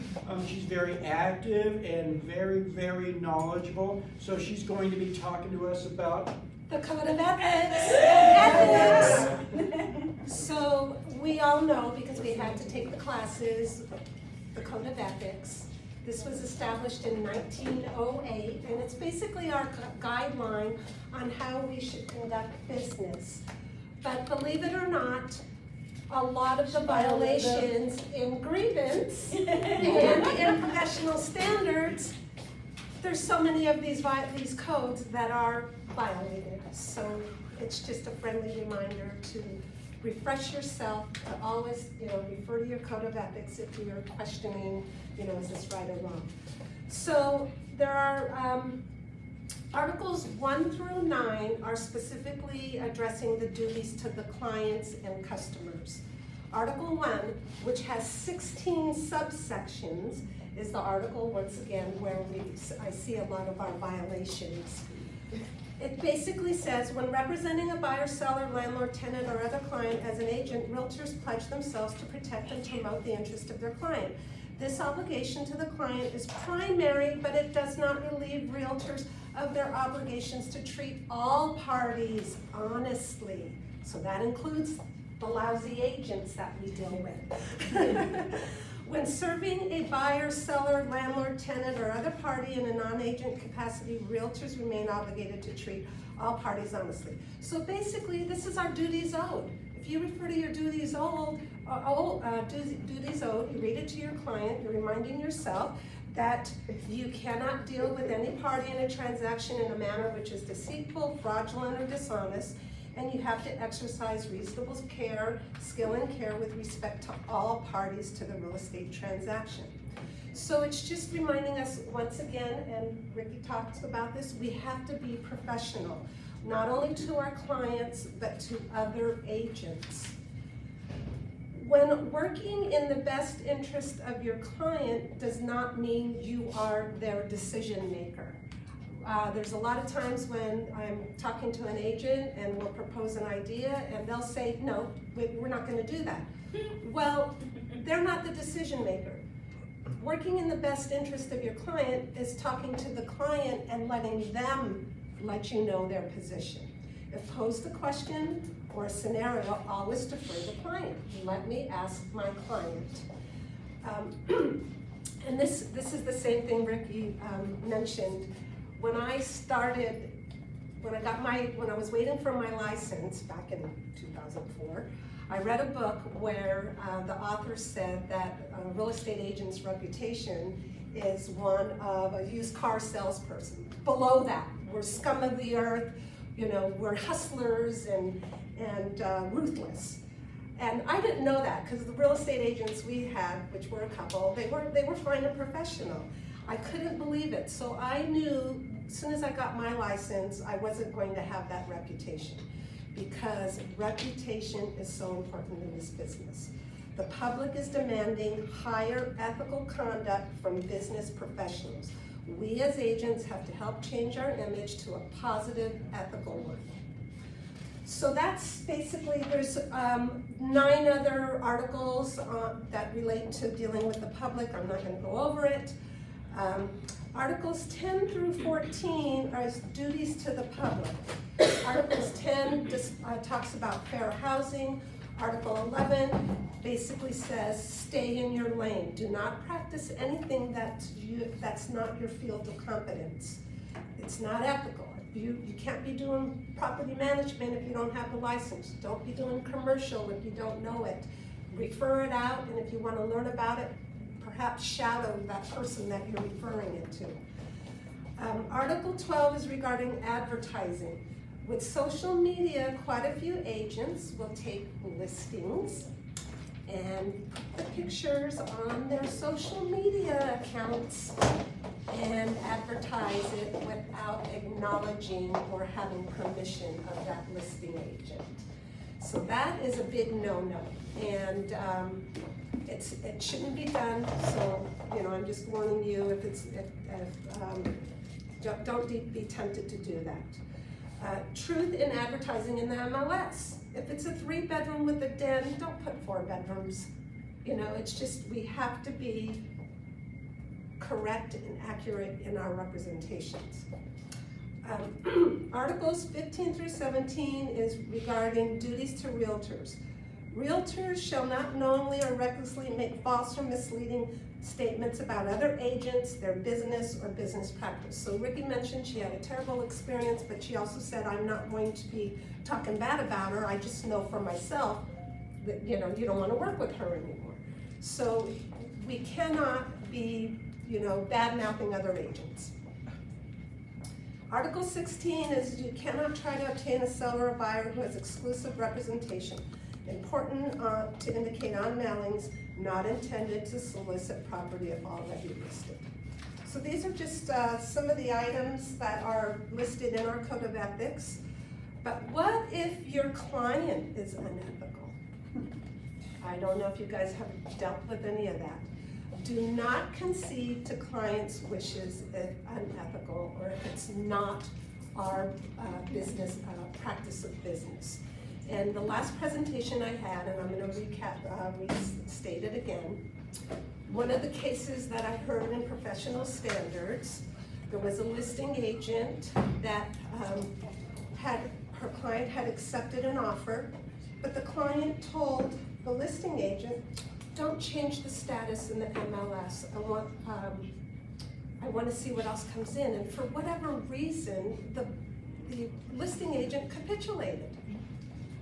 She's very active and very, very knowledgeable. So she's going to be talking to us about The Code of Ethics. So we all know, because we had to take the classes, the Code of Ethics. This was established in 1908, and it's basically our guideline on how we should conduct business. But believe it or not, a lot of the violations in grievance and in professional standards, there's so many of these codes that are violated. So it's just a friendly reminder to refresh yourself, to always, refer to your code of ethics if you're questioning, is this right or wrong? So there are Articles 1 through 9 are specifically addressing the duties to the clients and customers. Article 1, which has 16 subsections, is the article, once again, where I see a lot of our violations. It basically says, when representing a buyer, seller, landlord, tenant, or other client as an agent, realtors pledge themselves to protect and promote the interest of their client. This obligation to the client is primary, but it does not relieve realtors of their obligations to treat all parties honestly. So that includes the lousy agents that we deal with. When serving a buyer, seller, landlord, tenant, or other party in a non-agent capacity, realtors remain obligated to treat all parties honestly. So basically, this is our duties owed. If you refer to your duties owed, you read it to your client, you're reminding yourself that you cannot deal with any party in a transaction in a manner which is deceitful, fraudulent, or dishonest, and you have to exercise reasonable care, skill, and care with respect to all parties to the real estate transaction. So it's just reminding us once again, and Ricky talks about this, we have to be professional, not only to our clients, but to other agents. When working in the best interest of your client does not mean you are their decision maker. There's a lot of times when I'm talking to an agent and we'll propose an idea and they'll say, no, we're not gonna do that. Well, they're not the decision maker. Working in the best interest of your client is talking to the client and letting them let you know their position. If posed a question or a scenario, always defer the client. Let me ask my client. And this is the same thing Ricky mentioned. When I was waiting for my license back in 2004, I read a book where the author said that a real estate agent's reputation is one of a used car salesperson. Below that, we're scum of the earth, we're hustlers and ruthless. And I didn't know that because the real estate agents we had, which were a couple, they were fine and professional. I couldn't believe it. So I knew as soon as I got my license, I wasn't going to have that reputation because reputation is so important in this business. The public is demanding higher ethical conduct from business professionals. We as agents have to help change our image to a positive, ethical one. So that's basically, there's 9 other articles that relate to dealing with the public. I'm not going to go over it. Articles 10 through 14 are duties to the public. Articles 10 talks about fair housing. Article 11 basically says, stay in your lane. Do not practice anything that's not your field of competence. It's not ethical. You can't be doing property management if you don't have the license. Don't be doing commercial if you don't know it. Refer it out, and if you want to learn about it, perhaps shadow that person that you're referring it to. Article 12 is regarding advertising. With social media, quite a few agents will take listings and put the pictures on their social media accounts and advertise it without acknowledging or having permission of that listing agent. So that is a big no-no, and it shouldn't be done. So I'm just warning you, don't be tempted to do that. Truth in advertising in the MLS. If it's a 3-bedroom with a den, don't put 4 bedrooms. It's just, we have to be correct and accurate in our representations. Articles 15 through 17 is regarding duties to realtors. Realtors shall not knowingly or recklessly make false or misleading statements about other agents, their business, or business practice. So Ricky mentioned she had a terrible experience, but she also said, I'm not going to be talking bad about her. I just know for myself that, you don't want to work with her anymore. So we cannot be, bad-mouthing other agents. Article 16 is you cannot try to obtain a seller or buyer who has exclusive representation. Important to indicate on mailings not intended to solicit property if already listed. So these are just some of the items that are listed in our code of ethics. But what if your client is unethical? I don't know if you guys have dealt with any of that. Do not concede to clients' wishes if unethical or if it's not our business practice of business. And the last presentation I had, and I'm going to restate it again, one of the cases that I heard in professional standards, there was a listing agent that her client had accepted an offer, but the client told the listing agent, don't change the status in the MLS. I want to see what else comes in. And for whatever reason, the listing agent capitulated.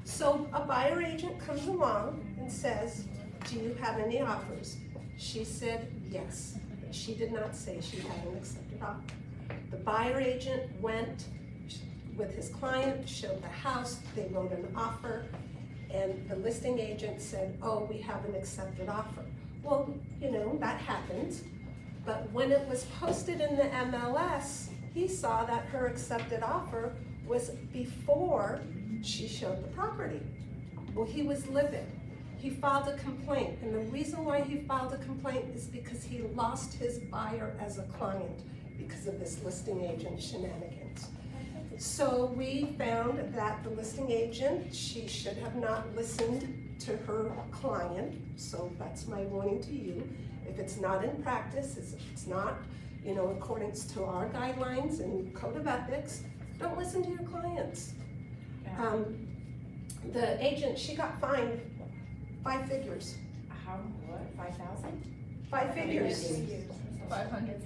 So a buyer agent comes along and says, do you have any offers? She said yes, but she did not say she had an accepted offer. The buyer agent went with his client, showed the house, they wrote an offer, and the listing agent said, oh, we have an accepted offer. Well, that happens, but when it was posted in the MLS, he saw that her accepted offer was before she showed the property. Well, he was livid. He filed a complaint, and the reason why he filed a complaint is because he lost his buyer as a client because of this listing agent shenanigans. So we found that the listing agent, she should have not listened to her client, so that's my warning to you. If it's not in practice, if it's not, in accordance to our guidelines and code of ethics, don't listen to your clients. The agent, she got fined 5 figures. How, what, 5,000? 5 figures. 500.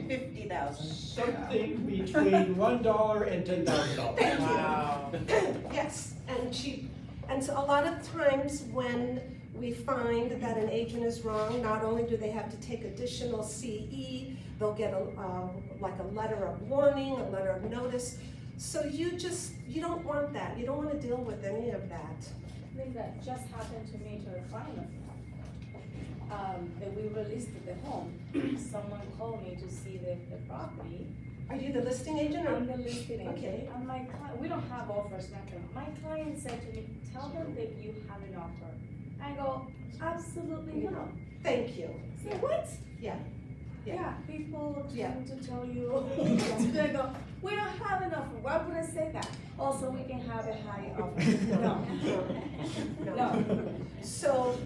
50,000. Something between $1 and $10,000. Thank you. Wow. Yes, and so a lot of times when we find that an agent is wrong, not only do they have to take additional CE, they'll get like a letter of warning, a letter of notice. So you don't want that. You don't want to deal with any of that. I think that just happened to me, to a client of mine. That we released the home. Someone called me to see the property. Are you the listing agent or? I'm the listing agent. Okay. And my client, we don't have offers, nothing. My client said to me, tell them that you have an offer. I go, absolutely not. Thank you. Say, what? Yeah. Yeah, people Yeah. tend to tell you, they go, we don't have an offer. Why would I say that? Also, we can have a high offer. No. No. So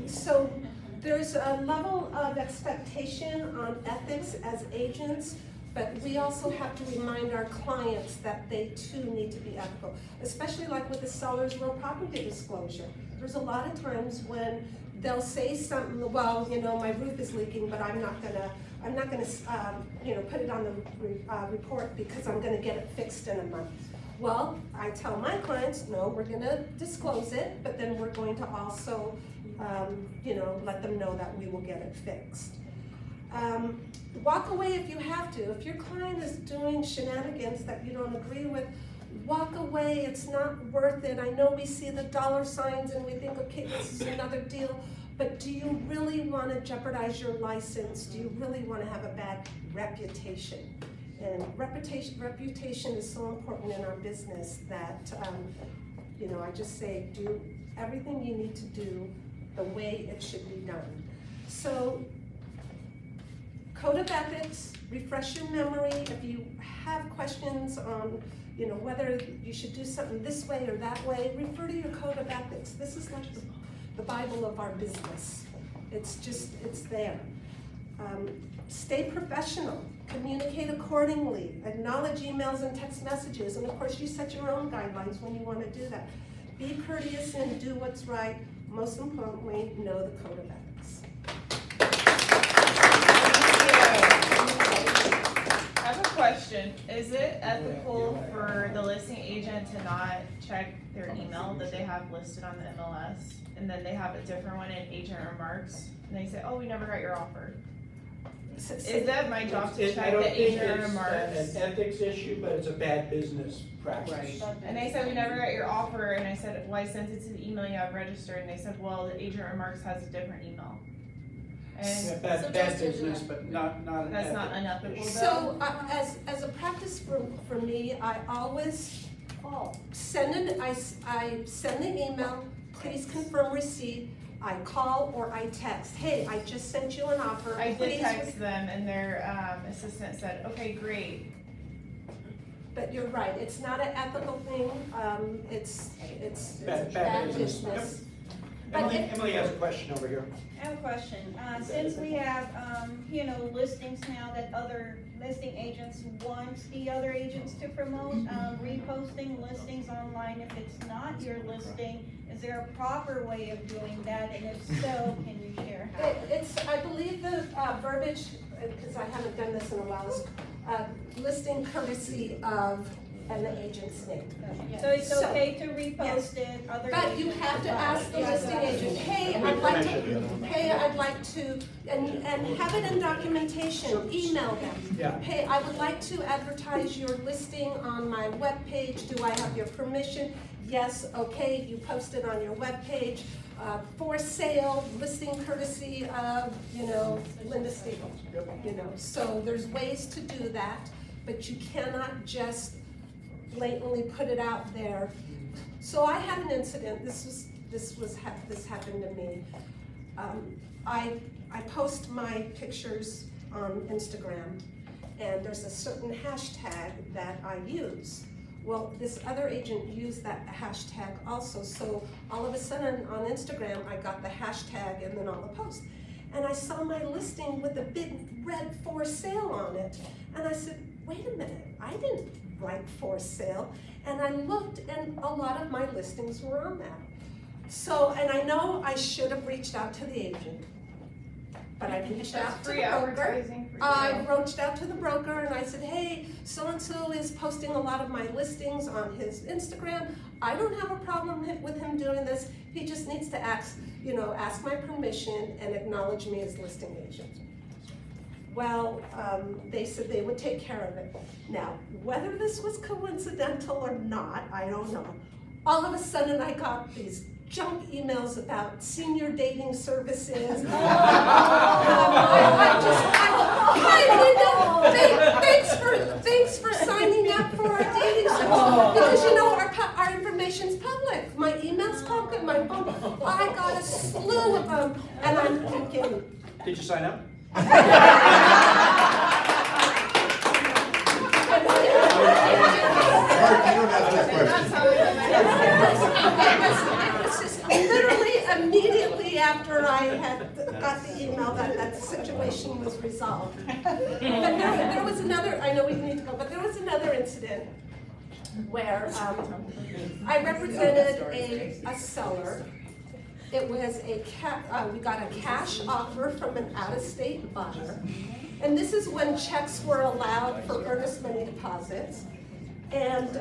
there's a level of expectation on ethics as agents, but we also have to remind our clients that they too need to be ethical, especially like with the seller's real property disclosure. There's a lot of times when they'll say something, well, you know, my roof is leaking, but I'm not gonna you know, put it on the report because I'm gonna get it fixed in a month. Well, I tell my clients, no, we're gonna disclose it, but then we're going to also, you know, let them know that we will get it fixed. Walk away if you have to. If your client is doing shenanigans that you don't agree with, walk away. It's not worth it. I know we see the dollar signs and we think, okay, this is another deal, but do you really want to jeopardize your license? Do you really want to have a bad reputation? And reputation is so important in our business that, you know, I just say do everything you need to do the way it should be done. So, Code of Ethics, refresh your memory. If you have questions on, you know, whether you should do something this way or that way, refer to your Code of Ethics. This is like the Bible of our business. It's just, it's there. Stay professional, communicate accordingly, acknowledge emails and text messages, and of course you set your own guidelines when you want to do that. Be courteous and do what's right. Most importantly, know the Code of Ethics. I have a question. Is it ethical for the listing agent to not check their email that they have listed on the MLS, and then they have a different one in agent remarks, and they say, oh, we never got your offer? Is that my job to check the agent remarks? It's an ethics issue, but it's a bad business practice. Right. And they said, we never got your offer, and I said, well, I sent it to the email you have registered, and they said, well, the agent remarks has a different email. Yeah, And bad business, but not an that's not ethic. unethical though? So, as a practice for me, I always send I send an email, please confirm receipt. I call or I text, hey, I just sent you an offer. I did please text them, and their assistant said, okay, great. But you're right, it's not an ethical thing, it's Bad bad business. business. Emily has a question over here. I have a question. Since we have, you know, listings now that other listing agents want the other agents to promote, reposting listings online if it's not your listing, is there a proper way of doing that? And if so, can you share how? I believe the verbiage, because I haven't done this in a while, is listing courtesy of and the agent's name. So it's okay to repost it, other But you agents have to provide ask the it. listing agent, hey, I'd like to, and have it in documentation, email them. Yeah. Hey, I would like to advertise your listing on my webpage, do I have your permission? Yes, okay, you post it on your webpage. For sale, listing courtesy of, you know, Linda Stiegel. You know, so there's ways to do that, but you cannot just blatantly put it out there. So I had an incident. This happened to me. I post my pictures on Instagram, and there's a certain hashtag that I use. Well, this other agent used that hashtag also, so all of a sudden on Instagram, I got the hashtag and then all the posts. And I saw my listing with a big red for sale on it. And I said, wait a minute, I didn't write for sale. And I looked and a lot of my listings were on that. So, and I know I should have reached out to the agent, but I reached out to the broker. I reached out to the broker and I said, hey, so-and-so is posting a lot of my listings on his Instagram. I don't have a problem with him doing this. He just needs to ask my permission and acknowledge me as listing agent. Well, they said they would take care of it. Now, whether this was coincidental or not, I don't know. All of a sudden I got these junk emails about senior dating services. Thanks for signing up for our dating service. Because you know our information's public. My email's public, my phone. I got a slew of them, and I'm thinking. Did you sign up? Literally immediately after I had got the email that that situation was resolved. But there was another, I know we need to go, but there was another incident where I represented a seller. It was we got a cash offer from an out-of-state buyer. And this is when checks were allowed for earnest money deposits. And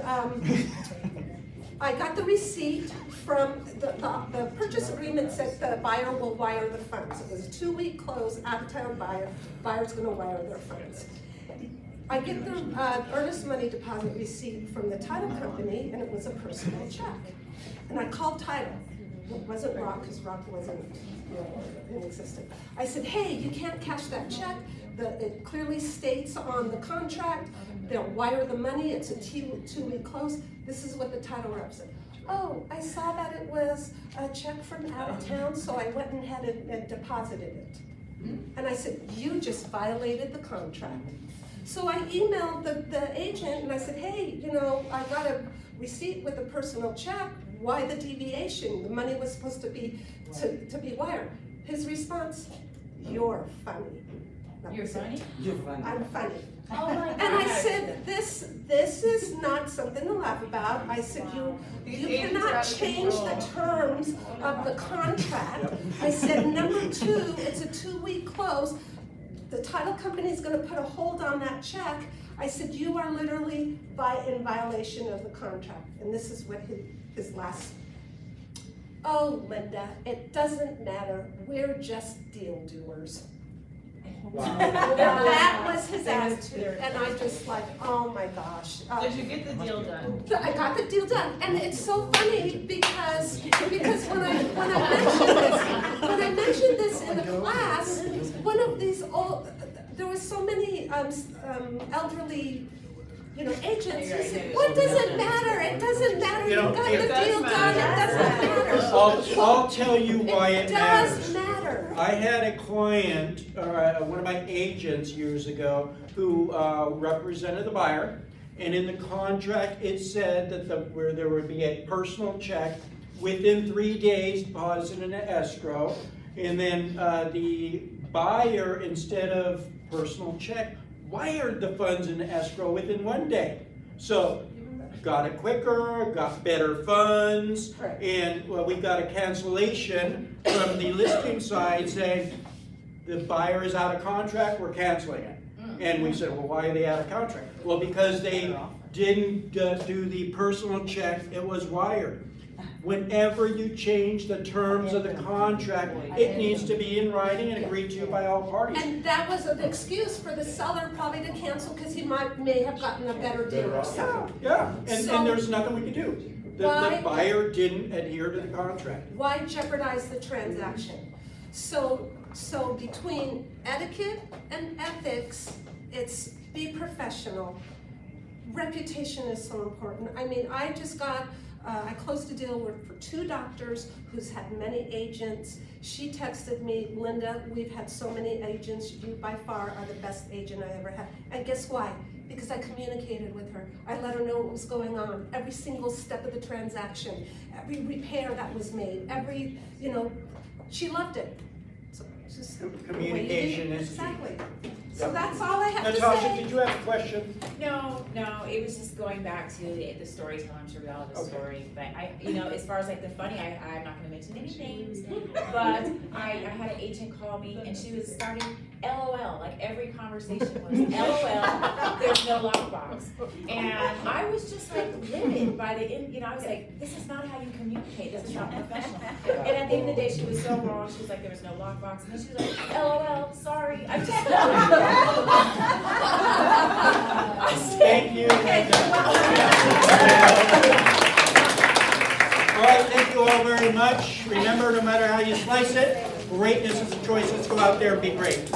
I got the receipt from the purchase agreement said the buyer will wire the funds. It was a 2-week close, out-of-town buyer, buyer's gonna wire their funds. I get the earnest money deposit receipt from the title company, and it was a personal check. And I called title. It wasn't Rock, because Rock wasn't in existence. I said, hey, you can't cash that check. It clearly states on the contract, they'll wire the money, it's a 2-week close. This is what the title rep said. Oh, I saw that it was a check from out of town, so I went ahead and deposited it. And I said, you just violated the contract. So I emailed the agent and I said, hey, you know, I got a receipt with a personal check. Why the deviation? The money was supposed to be wired. His response, you're funny. You're funny? You're funny. I'm funny. Oh my God. And I said, this is not something to laugh about. I said, you cannot change the terms of the contract. I said, number 2, it's a 2-week close. The title company is gonna put a hold on that check. I said, you are literally in violation of the contract. And this is what his last, oh, Linda, it doesn't matter. We're just deal doers. Wow. That was his attitude, and I just like, oh my gosh. Did you get the deal done? I got the deal done, and it's so funny because when I mentioned this in the class, one of these there was so many elderly, agents. He said, "What does it matter? It doesn't matter. You got the deal done. It doesn't matter." I'll tell you why it matters. It does matter. I had a client, one of my agents years ago, who represented the buyer, and in the contract it said that where there would be a personal check within 3 days deposited in an escrow, and then the buyer, instead of personal check, wired the funds in escrow within 1 day. So got it quicker, got better funds, and we got a cancellation from the listing side saying the buyer is out of contract, we're canceling it. And we said, well, why are they out of contract? Well, because they didn't do the personal check, it was wired. Whenever you change the terms of the contract, it needs to be in writing and agreed to by all parties. And that was an excuse for the seller probably to cancel because he may have gotten a better deal or something. Yeah, and there's nothing we can do. The buyer didn't adhere to the contract. Why jeopardize the transaction? So between etiquette and ethics, it's be professional. Reputation is so important. I mean, I just got, I closed a deal for 2 doctors who's had many agents. She texted me, Linda, we've had so many agents. You by far are the best agent I ever had. And guess why? Because I communicated with her. I let her know what was going on, every single step of the transaction, every repair that was made, she loved it. So just communication is key. Exactly. So that's all I have to say. Natasha, did you have a question? No, it was just going back to the storytelling. I'm sure we all have a story, but as far as like the funny, I'm not going to mention any names, but I had an agent call me and she was starting LOL, like every conversation was LOL, there's no lockbox. And I was just like livid by the end, I was like, this is not how you communicate, this is not professional. And at the end of the day, she was so wrong, she was like, there was no lockbox, and then she was like, LOL, sorry, I'm just Thank you. All right, thank you all very much. Remember, no matter how you slice it, greatness is a choice. Let's go out there and be great.